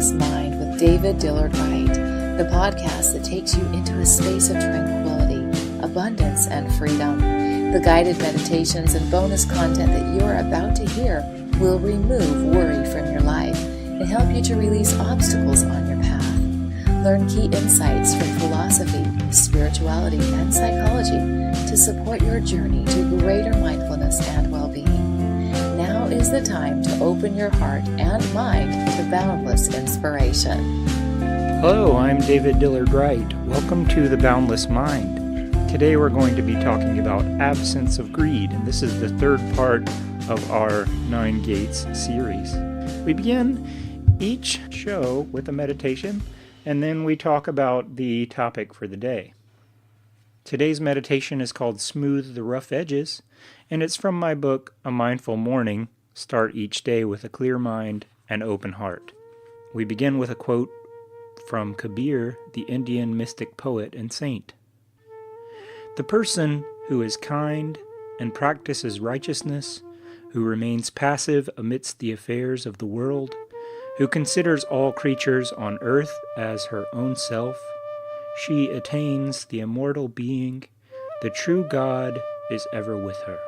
Boundless Mind with David Dillard-Wright, the podcast that takes you into a space of tranquility, abundance, and freedom. The guided meditations and bonus content that you are about to hear will remove worry from your life and help you to release obstacles on your path. Learn key insights from philosophy, spirituality, and psychology to support your journey to greater mindfulness and well-being. Now is the time to open your heart and mind to boundless inspiration. Hello, I'm David Dillard-Wright. Welcome to The Boundless Mind. Today we're going to be talking about absence of greed, and this is the third part of our 9 Gates series. We begin each show with a meditation, and then we talk about the topic for the day. Today's meditation is called Smooth the Rough Edges, and it's from my book, A Mindful Morning, Start Each Day with a Clear Mind and Open Heart. We begin with a quote from Kabir, the Indian mystic poet and saint. The person who is kind and practices righteousness, who remains passive amidst the affairs of the world, who considers all creatures on earth as her own self, she attains the immortal being. The true God is ever with her.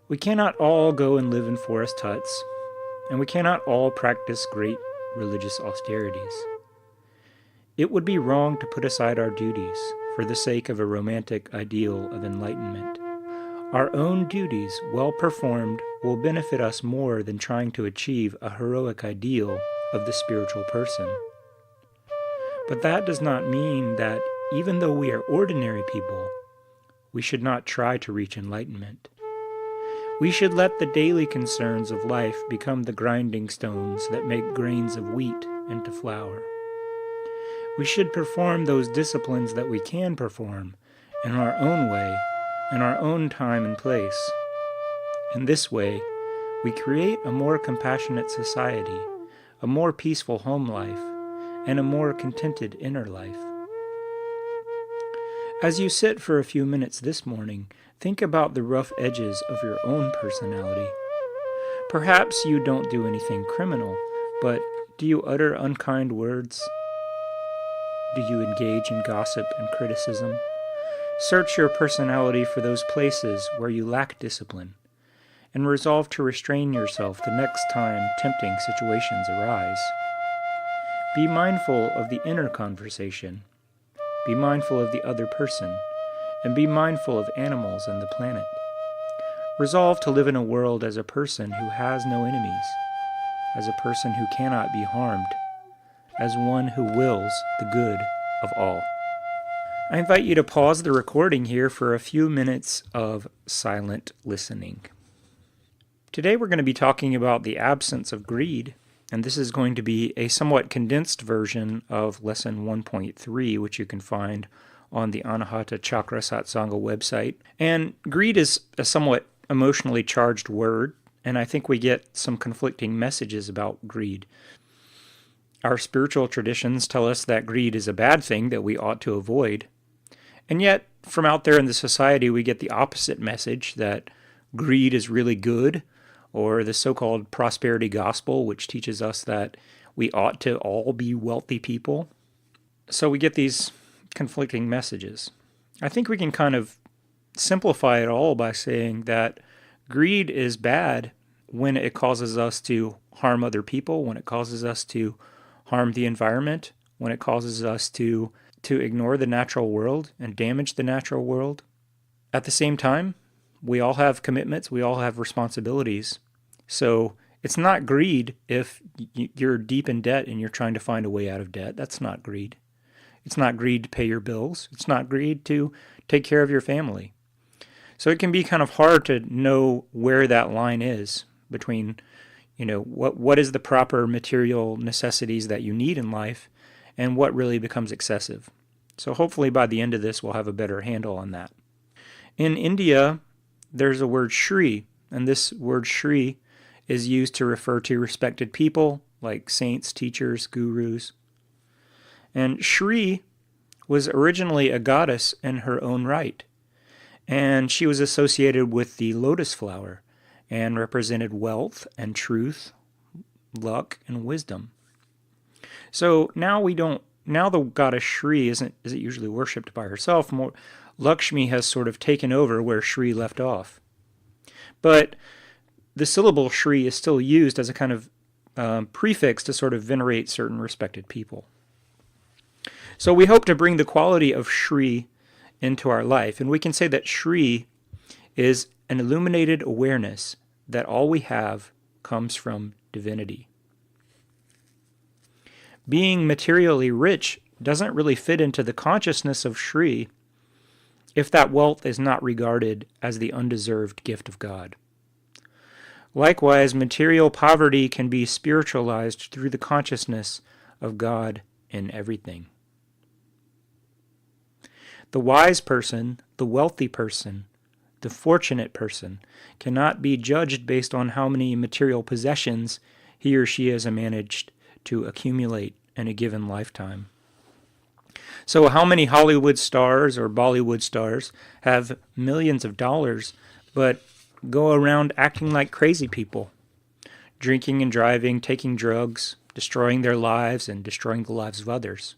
We cannot all go and live in forest huts, and we cannot all practice great religious austerities. It would be wrong to put aside our duties for the sake of a romantic ideal of enlightenment. Our own duties, well performed, will benefit us more than trying to achieve a heroic ideal of the spiritual person. But that does not mean that, even though we are ordinary people, we should not try to reach enlightenment. We should let the daily concerns of life become the grinding stones that make grains of wheat into flour. We should perform those disciplines that we can perform in our own way, in our own time and place. In this way, we create a more compassionate society, a more peaceful home life, and a more contented inner life. As you sit for a few minutes this morning, think about the rough edges of your own personality. Perhaps you don't do anything criminal, but do you utter unkind words? Do you engage in gossip and criticism? Search your personality for those places where you lack discipline, and resolve to restrain yourself the next time tempting situations arise. Be mindful of the inner conversation. Be mindful of the other person, and be mindful of animals and the planet. Resolve to live in a world as a person who has no enemies, as a person who cannot be harmed, as one who wills the good of all. I invite you to pause the recording here for a few minutes of silent listening. Today we're going to be talking about the absence of greed, and this is going to be a somewhat condensed version of Lesson 1.3, which you can find on the Anahata Chakra Satsanga website. And greed is a somewhat emotionally charged word, and I think we get some conflicting messages about greed. Our spiritual traditions tell us that greed is a bad thing that we ought to avoid. And yet, from out there in the society, we get the opposite message, that greed is really good, or the so-called prosperity gospel, which teaches us that we ought to all be wealthy people. So we get these conflicting messages. I think we can kind of simplify it all by saying that greed is bad when it causes us to harm other people, when it causes us to harm the environment, when it causes us to ignore the natural world and damage the natural world. At the same time, we all have commitments, we all have responsibilities. So it's not greed if you're deep in debt and you're trying to find a way out of debt. That's not greed. It's not greed to pay your bills. It's not greed to take care of your family. So it can be kind of hard to know where that line is between, what is the proper material necessities that you need in life and what really becomes excessive. So hopefully by the end of this, we'll have a better handle on that. In India, there's a word Shri, and this word Shri is used to refer to respected people like saints, teachers, gurus. And Shri was originally a goddess in her own right, and she was associated with the lotus flower and represented wealth and truth, luck, and wisdom. So now the goddess Shri isn't usually worshipped by herself. More, Lakshmi has sort of taken over where Shri left off. But the syllable Shri is still used as a kind of prefix to sort of venerate certain respected people. So we hope to bring the quality of Shri into our life, and we can say that Shri is an illuminated awareness that all we have comes from divinity. Being materially rich doesn't really fit into the consciousness of Shri if that wealth is not regarded as the undeserved gift of God. Likewise, material poverty can be spiritualized through the consciousness of God in everything. The wise person, the wealthy person, the fortunate person cannot be judged based on how many material possessions he or she has managed to accumulate in a given lifetime. So how many Hollywood stars or Bollywood stars have millions of dollars but go around acting like crazy people, drinking and driving, taking drugs, destroying their lives and destroying the lives of others?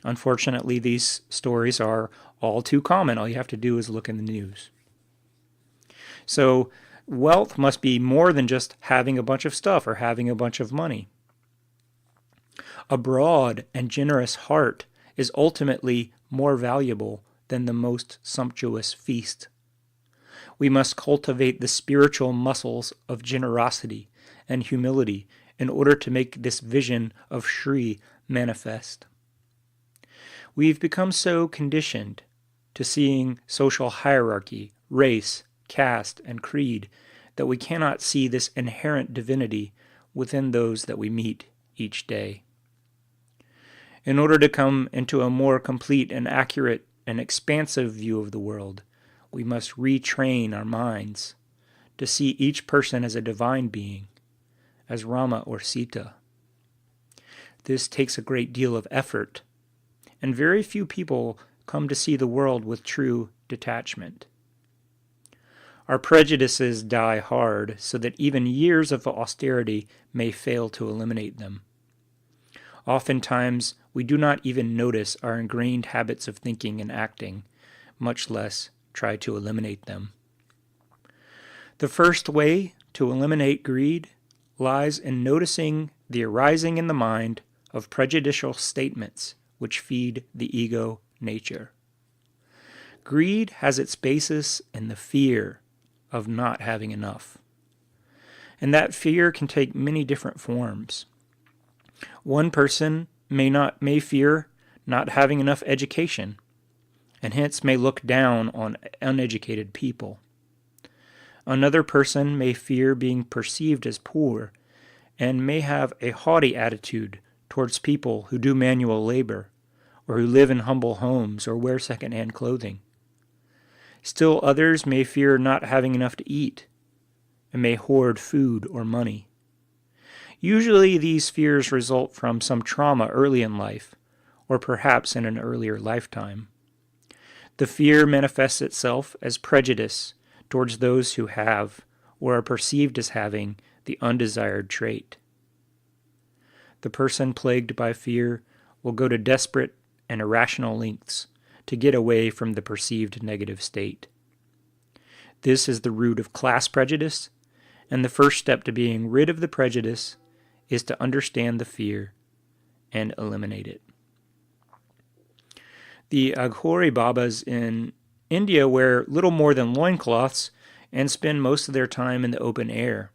Unfortunately, these stories are all too common. All you have to do is look in the news. So wealth must be more than just having a bunch of stuff or having a bunch of money. A broad and generous heart is ultimately more valuable than the most sumptuous feast. We must cultivate the spiritual muscles of generosity and humility in order to make this vision of Shri manifest. We've become so conditioned to seeing social hierarchy, race, caste, and creed that we cannot see this inherent divinity within those that we meet each day. In order to come into a more complete and accurate and expansive view of the world, we must retrain our minds to see each person as a divine being, as Rama or Sita. This takes a great deal of effort, and very few people come to see the world with true detachment. Our prejudices die hard so that even years of austerity may fail to eliminate them. Oftentimes, we do not even notice our ingrained habits of thinking and acting, much less try to eliminate them. The first way to eliminate greed lies in noticing the arising in the mind of prejudicial statements which feed the ego nature. Greed has its basis in the fear of not having enough. And that fear can take many different forms. One person may fear not having enough education, and hence may look down on uneducated people. Another person may fear being perceived as poor, and may have a haughty attitude towards people who do manual labor, or who live in humble homes or wear second-hand clothing. Still others may fear not having enough to eat, and may hoard food or money. Usually these fears result from some trauma early in life, or perhaps in an earlier lifetime. The fear manifests itself as prejudice towards those who have, or are perceived as having, the undesired trait. The person plagued by fear will go to desperate and irrational lengths to get away from the perceived negative state. This is the root of class prejudice, and the first step to being rid of the prejudice is to understand the fear and eliminate it. The Aghori Babas in India wear little more than loincloths and spend most of their time in the open air.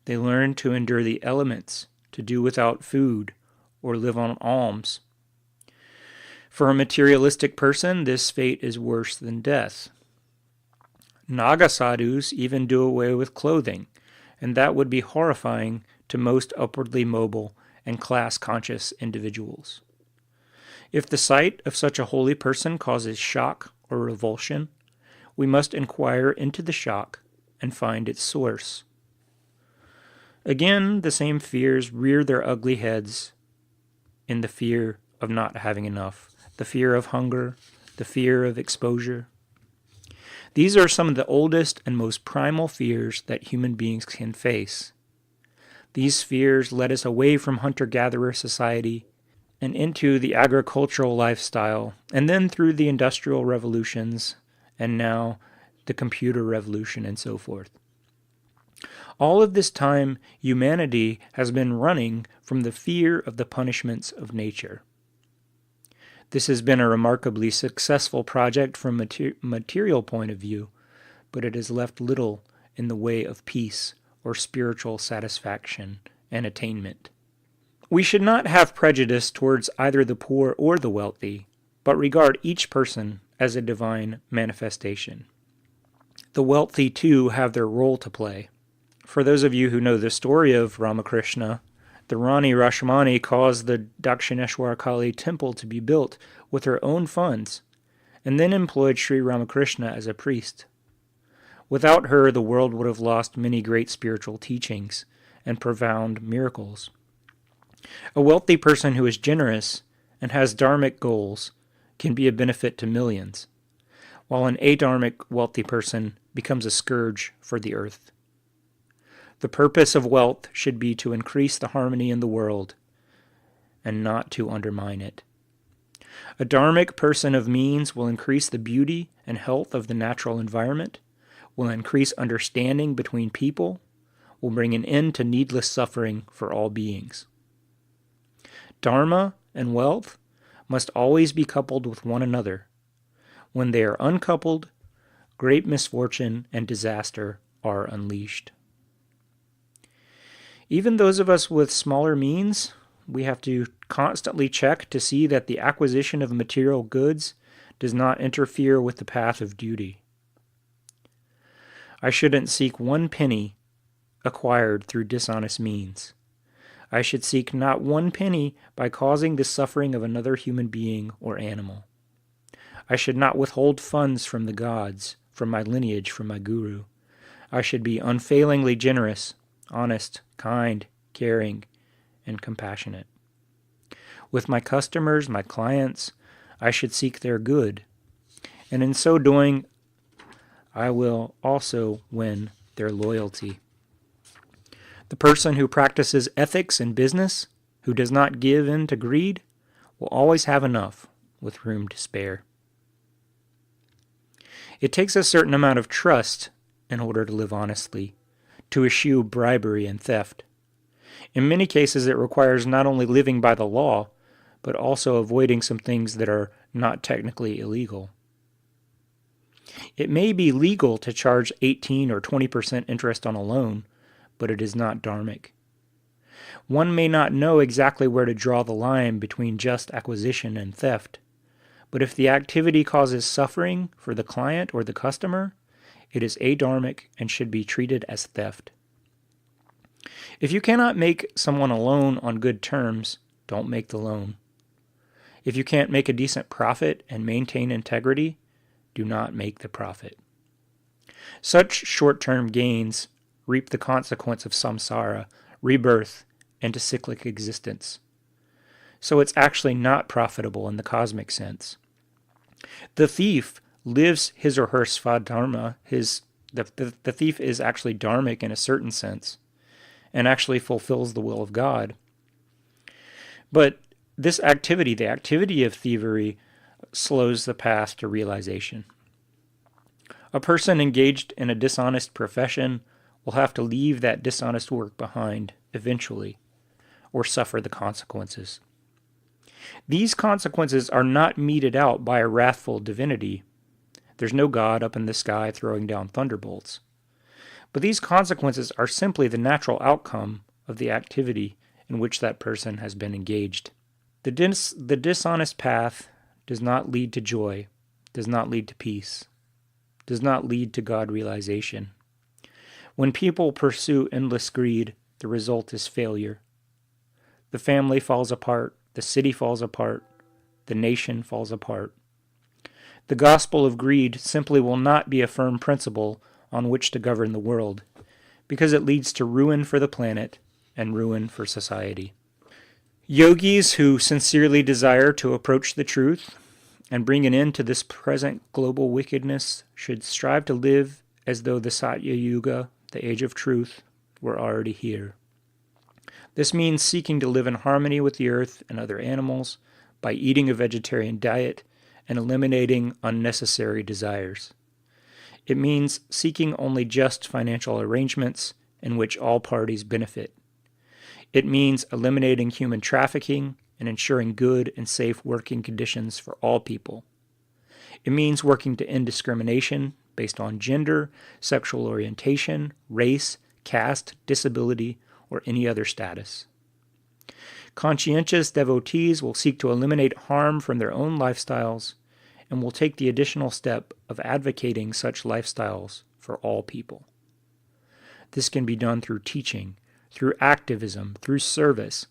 They learn to endure the elements, to do without food, or live on alms. For a materialistic person, this fate is worse than death. Naga sadhus even do away with clothing, and that would be horrifying to most upwardly mobile and class-conscious individuals. If the sight of such a holy person causes shock or revulsion, we must inquire into the shock and find its source. Again, the same fears rear their ugly heads in the fear of not having enough, the fear of hunger, the fear of exposure. These are some of the oldest and most primal fears that human beings can face. These fears led us away from hunter-gatherer society and into the agricultural lifestyle, and then through the industrial revolutions, and now the computer revolution and so forth. All of this time, humanity has been running from the fear of the punishments of nature. This has been a remarkably successful project from a material point of view, but it has left little in the way of peace or spiritual satisfaction and attainment. We should not have prejudice towards either the poor or the wealthy, but regard each person as a divine manifestation. The wealthy, too, have their role to play. For those of you who know the story of Ramakrishna, the Rani Rashmani caused the Dakshineshwar Kali temple to be built with her own funds, and then employed Sri Ramakrishna as a priest. Without her, the world would have lost many great spiritual teachings and profound miracles. A wealthy person who is generous and has dharmic goals can be a benefit to millions, while an adharmic wealthy person becomes a scourge for the earth. The purpose of wealth should be to increase the harmony in the world and not to undermine it. A dharmic person of means will increase the beauty and health of the natural environment, will increase understanding between people, will bring an end to needless suffering for all beings. Dharma and wealth must always be coupled with one another. When they are uncoupled, great misfortune and disaster are unleashed. Even those of us with smaller means, we have to constantly check to see that the acquisition of material goods does not interfere with the path of duty. I shouldn't seek one penny acquired through dishonest means. I should seek not one penny by causing the suffering of another human being or animal. I should not withhold funds from the gods, from my lineage, from my guru. I should be unfailingly generous, honest, kind, caring, and compassionate. With my customers, my clients, I should seek their good, and in so doing, I will also win their loyalty. The person who practices ethics in business, who does not give in to greed, will always have enough, with room to spare. It takes a certain amount of trust in order to live honestly, to eschew bribery and theft. In many cases, it requires not only living by the law, but also avoiding some things that are not technically illegal. It may be legal to charge 18 or 20% interest on a loan, but it is not dharmic. One may not know exactly where to draw the line between just acquisition and theft, but if the activity causes suffering for the client or the customer, it is adharmic and should be treated as theft. If you cannot make someone a loan on good terms, don't make the loan. If you can't make a decent profit and maintain integrity, do not make the profit. Such short-term gains reap the consequence of samsara, rebirth, and a cyclic existence. So it's actually not profitable in the cosmic sense. The thief lives his or her svadharma. The thief is actually dharmic in a certain sense, and actually fulfills the will of God. But this activity, the activity of thievery, slows the path to realization. A person engaged in a dishonest profession will have to leave that dishonest work behind eventually, or suffer the consequences. These consequences are not meted out by a wrathful divinity. There's no God up in the sky throwing down thunderbolts. But these consequences are simply the natural outcome of the activity in which that person has been engaged. The dishonest path does not lead to joy, does not lead to peace, does not lead to God realization. When people pursue endless greed, the result is failure. The family falls apart, the city falls apart, the nation falls apart. The gospel of greed simply will not be a firm principle on which to govern the world, because it leads to ruin for the planet and ruin for society. Yogis who sincerely desire to approach the truth and bring an end to this present global wickedness should strive to live as though the Satya Yuga, the age of truth, were already here. This means seeking to live in harmony with the earth and other animals by eating a vegetarian diet and eliminating unnecessary desires. It means seeking only just financial arrangements in which all parties benefit. It means eliminating human trafficking and ensuring good and safe working conditions for all people. It means working to end discrimination based on gender, sexual orientation, race, caste, disability, or any other status. Conscientious devotees will seek to eliminate harm from their own lifestyles and will take the additional step of advocating such lifestyles for all people. This can be done through teaching, through activism, through service,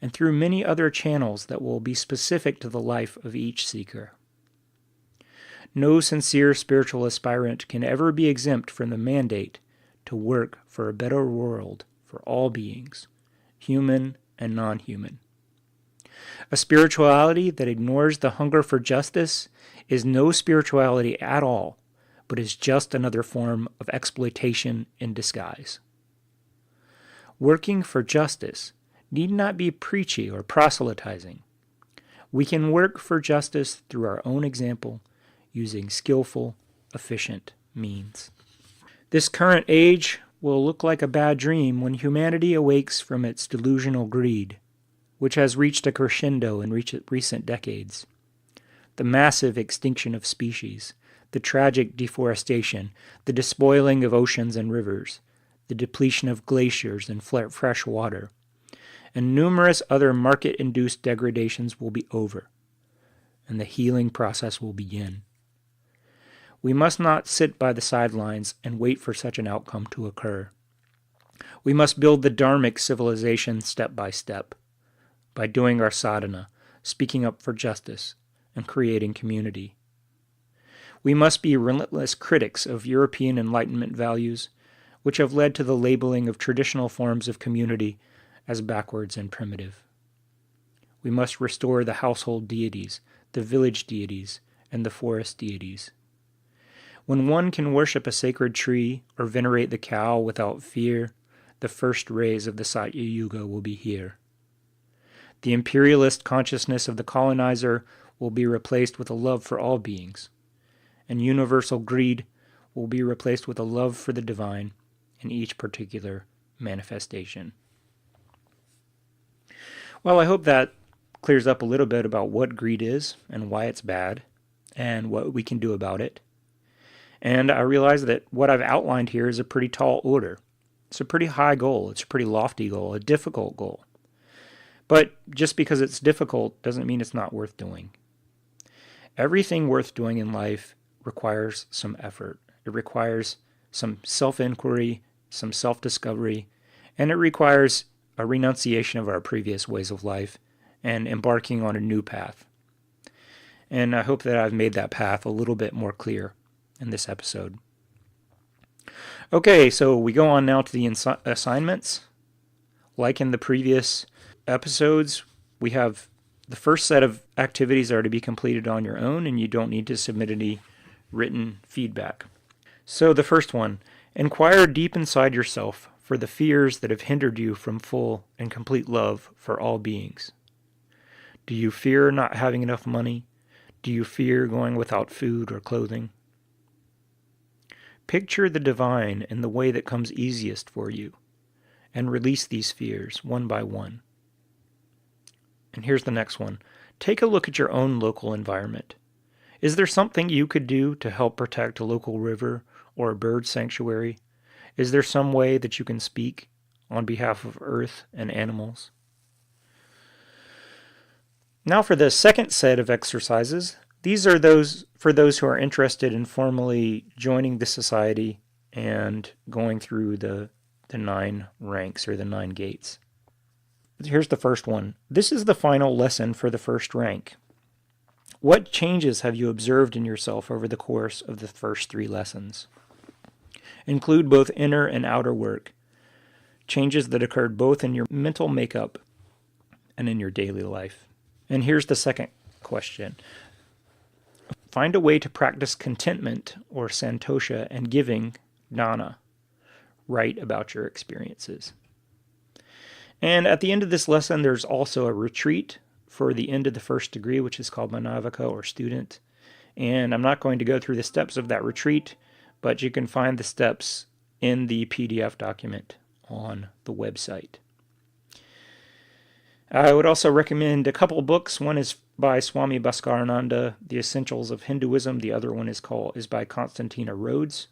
and through many other channels that will be specific to the life of each seeker. No sincere spiritual aspirant can ever be exempt from the mandate to work for a better world for all beings, human and non-human. A spirituality that ignores the hunger for justice is no spirituality at all, but is just another form of exploitation in disguise. Working for justice need not be preachy or proselytizing. We can work for justice through our own example, using skillful, efficient means. This current age will look like a bad dream when humanity awakes from its delusional greed, which has reached a crescendo in recent decades. The massive extinction of species, the tragic deforestation, the despoiling of oceans and rivers, the depletion of glaciers and fresh water, and numerous other market-induced degradations will be over, and the healing process will begin. We must not sit by the sidelines and wait for such an outcome to occur. We must build the dharmic civilization step by step, by doing our sadhana, speaking up for justice, and creating community. We must be relentless critics of European Enlightenment values, which have led to the labeling of traditional forms of community as backwards and primitive. We must restore the household deities, the village deities, and the forest deities. When one can worship a sacred tree or venerate the cow without fear, the first rays of the Satya Yuga will be here. The imperialist consciousness of the colonizer will be replaced with a love for all beings, and universal greed will be replaced with a love for the divine in each particular manifestation. Well, I hope that clears up a little bit about what greed is and why it's bad and what we can do about it. And I realize that what I've outlined here is a pretty tall order. It's a pretty high goal. It's a pretty lofty goal, a difficult goal. But just because it's difficult doesn't mean it's not worth doing. Everything worth doing in life requires some effort. It requires some self-inquiry, some self-discovery, and it requires a renunciation of our previous ways of life and embarking on a new path. And I hope that I've made that path a little bit more clear in this episode. Okay, so we go on now to the assignments. Like in the previous episodes, we have the first set of activities are to be completed on your own, and you don't need to submit any written feedback. So the first one, inquire deep inside yourself for the fears that have hindered you from full and complete love for all beings. Do you fear not having enough money? Do you fear going without food or clothing? Picture the divine in the way that comes easiest for you, and release these fears one by one. And here's the next one. Take a look at your own local environment. Is there something you could do to help protect a local river or a bird sanctuary? Is there some way that you can speak on behalf of earth and animals? Now for the second set of exercises. These are for those who are interested in formally joining the society and going through the 9 ranks or the 9 gates. Here's the first one. This is the final lesson for the first rank. What changes have you observed in yourself over the course of the first 3 lessons? Include both inner and outer work, changes that occurred both in your mental makeup and in your daily life. And here's the second question. Find a way to practice contentment or santosha and giving, dana. Write about your experiences. And at the end of this lesson, there's also a retreat for the end of the first degree, which is called Manavika or student. And I'm not going to go through the steps of that retreat, but you can find the steps in the PDF document on the website. I would also recommend a couple of books. One is by Swami Bhaskarananda, The Essentials of Hinduism. The other one is by Constantina Rhodes,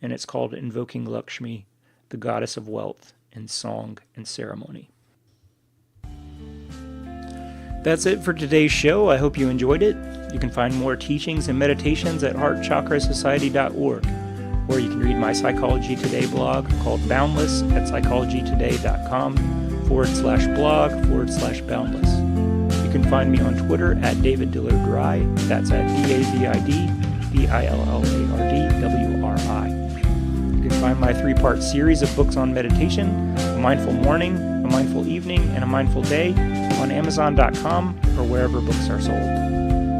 and it's called Invoking Lakshmi, the Goddess of Wealth in Song and Ceremony. That's it for today's show. I hope you enjoyed it. You can find more teachings and meditations at heartchakrasociety.org, or you can read my Psychology Today blog called Boundless at psychologytoday.com/blog/boundless. You can find me on Twitter at David Dillard-Wright. That's at DAVIDDILLARDWRI. You can find my 3-part series of books on meditation, A Mindful Morning, A Mindful Evening, and A Mindful Day on Amazon.com or wherever books are sold.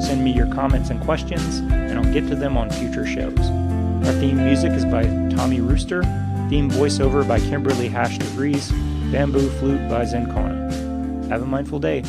Send me your comments and questions, and I'll get to them on future shows. Our theme music is by Tommy Rooster, theme voiceover by Kimberly _DeVries, bamboo flute by Zen Kona. Have a mindful day.